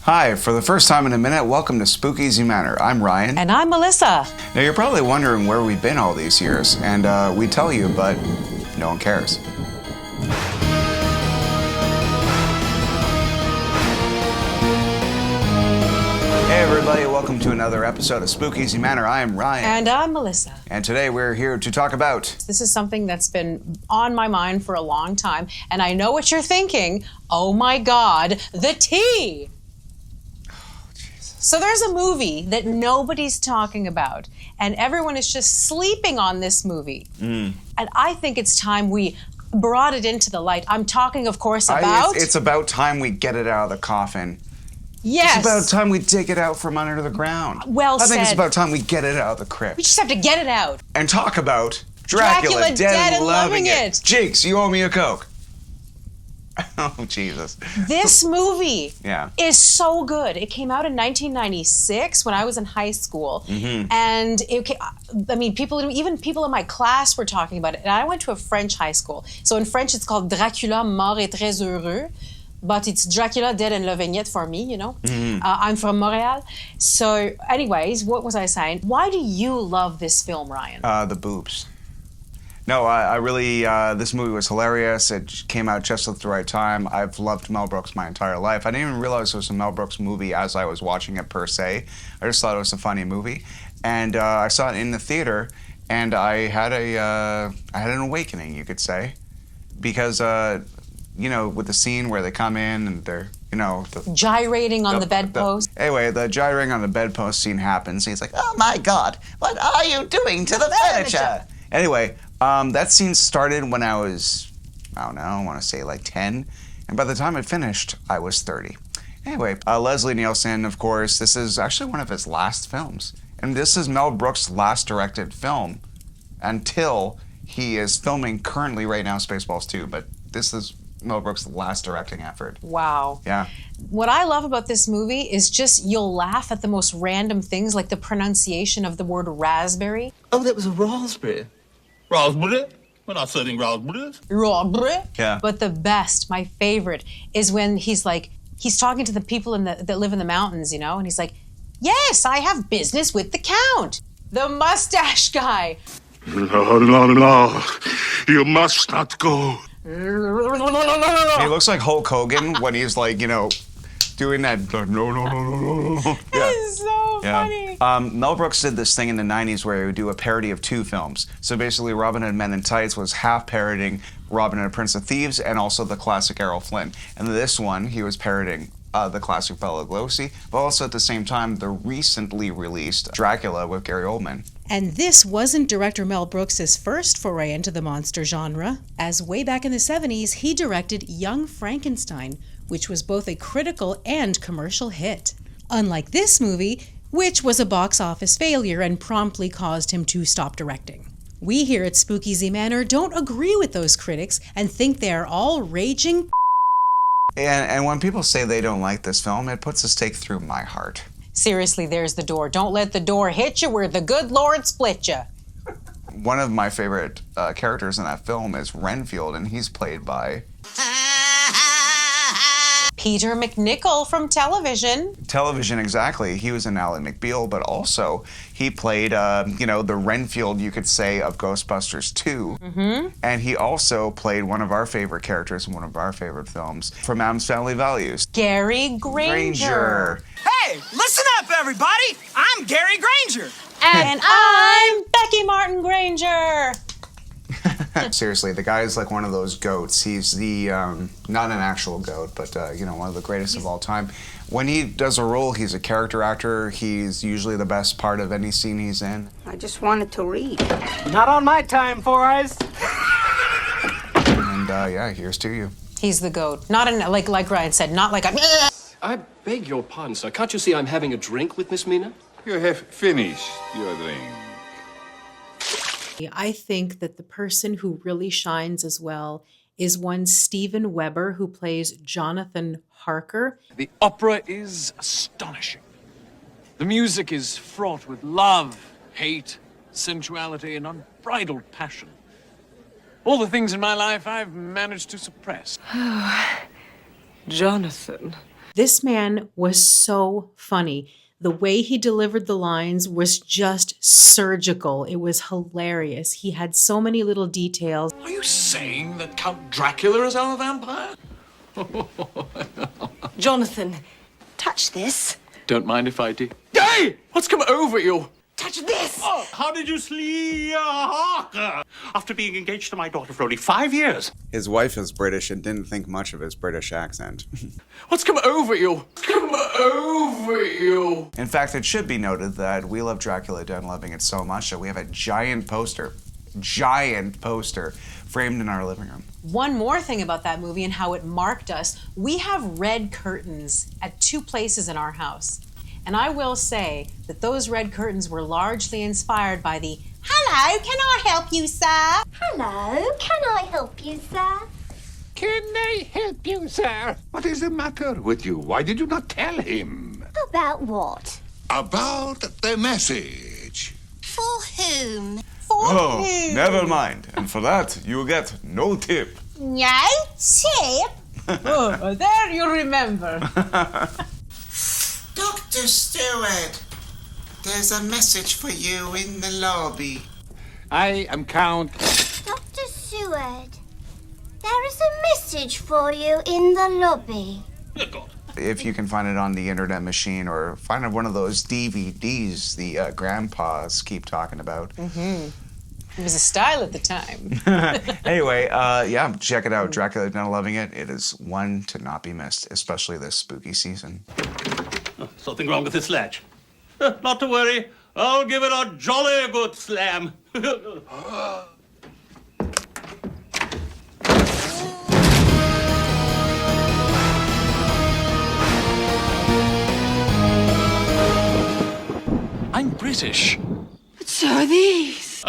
Hi, for the first time in a minute, welcome to Spooky Manor. I'm Ryan. And I'm Melissa. Now, you're probably wondering where we've been all these years, and we tell you, but no one cares. Hey everybody, welcome to another episode of Spooky Manor. I am Ryan. And I'm Melissa. And today we're here to talk about... This is something that's been on my mind for a long time, and I know what you're thinking. Oh my God, the tea! So there's a movie that nobody's talking about, and everyone is just sleeping on this movie. And I think it's time we brought it into the light. I'm talking, of course, about... It's about time we get it out of the coffin. Yes. It's about time we dig it out from under the ground. Well said. I think it's about time we get it out of the crypt. We just have to get it out. And talk about Dracula dead and loving it. Jinx, you owe me a Coke. Oh, Jesus. This movie Yeah. is so good. It came out in 1996 when I was in high school. And even people in my class were talking about it. And I went to a French high school. So in French, it's called Dracula mort et très heureux. But it's Dracula dead and loving it for me, you know. I'm from Montreal. So anyways, what was I saying? Why do you love this film, Ryan? The boobs. No, I really, this movie was hilarious. It came out just at the right time. I've loved Mel Brooks my entire life. I didn't even realize it was a Mel Brooks movie as I was watching it per se. I just thought it was a funny movie. And I saw it in the theater, and I had an awakening, you could say. Because, you know, with the scene where they come in and they're, you know... gyrating on the bedpost. Anyway, the gyrating on the bedpost scene happens. He's like, oh my God, what are you doing to the furniture? Anyway, that scene started when I was, I don't know, I want to say like 10. And by the time it finished, I was 30. Anyway, Leslie Nielsen, of course, this is actually one of his last films. And this is Mel Brooks' last directed film until he is filming currently right now Spaceballs 2. But this is Mel Brooks' last directing effort. Wow. Yeah. What I love about this movie is just you'll laugh at the most random things, like the pronunciation of the word raspberry. Oh, that was a raspberry. Raspberry? We're not serving raspberries. Raspberry. Yeah. But the best, my favorite, is when he's talking to the people that live in the mountains, you know, and he's like, yes, I have business with the Count. The mustache guy. No, you must not go. He looks like Hulk Hogan when he's like, you know, doing that. No. That is so funny. Mel Brooks did this thing in the 90s where he would do a parody of two films. So basically, Robin Hood Men in Tights was half parodying Robin Hood Prince of Thieves and also the classic Errol Flynn. And this one, he was parodying the classic Bela Lugosi, but also at the same time, the recently released Dracula with Gary Oldman. And this wasn't director Mel Brooks' first foray into the monster genre, as way back in the 70s, he directed Young Frankenstein, which was both a critical and commercial hit. Unlike this movie, which was a box office failure and promptly caused him to stop directing. We here at Spooky Manor don't agree with those critics and think they are all raging And when people say they don't like this film, it puts a stake through my heart. Seriously, there's the door. Don't let the door hit you where the good Lord split you. One of my favorite characters in that film is Renfield, and he's played by... Peter MacNicol from television. Television, exactly. He was in Ally McBeal, but also he played, you know, the Renfield, you could say, of Ghostbusters 2. And he also played one of our favorite characters in one of our favorite films from Addams Family Values. Gary Granger. Hey, listen up, everybody! I'm Gary Granger. And I'm Becky Martin Granger. Seriously, the guy is like one of those goats. He's the, not an actual goat, but, you know, one of the greatest of all time. When he does a role, he's a character actor. He's usually the best part of any scene he's in. I just wanted to read. Not on my time, Four Eyes. And, yeah, here's to you. He's the goat. Not in, like Ryan said, not like a... I beg your pardon, sir. Can't you see I'm having a drink with Miss Mina? You have finished your drink. I think that the person who really shines as well is one Steven Weber, who plays Jonathan Harker. The opera is astonishing. The music is fraught with love, hate, sensuality, and unbridled passion. All the things in my life I've managed to suppress. Jonathan, This man was so funny. The way he delivered the lines was just surgical. It was hilarious. He had so many little details. Are you saying that Count Dracula is our vampire? Jonathan, touch this. Don't mind if I do. Hey! What's come over you? Touch this. Oh, how did you sleep after being engaged to my daughter for only 5 years? His wife is British and didn't think much of his British accent. What's come over you? Come over you. In fact, it should be noted that we love Dracula Done Loving It so much that we have a giant poster framed in our living room. One more thing about that movie and how it marked us, we have red curtains at 2 places in our house. And I will say that those red curtains were largely inspired by the, "Hello, can I help you, sir?" Hello, can I help you, sir? Can I help you, sir? What is the matter with you? Why did you not tell him? About what? About the message. For whom? Oh, never mind. And for that, you get no tip. No tip? Oh, there you remember. Dr. Stewart, there's a message for you in the lobby. I am Count. Dr. Seward, there is a message for you in the lobby. Good God. If you can find it on the internet machine or find one of those DVDs the grandpas keep talking about. It was a style at the time. Anyway, yeah, check it out. Dracula Done Loving It. It is one to not be missed, especially this spooky season. Something wrong with this sledge. Not to worry. I'll give it a jolly good slam. I'm British. But so are these.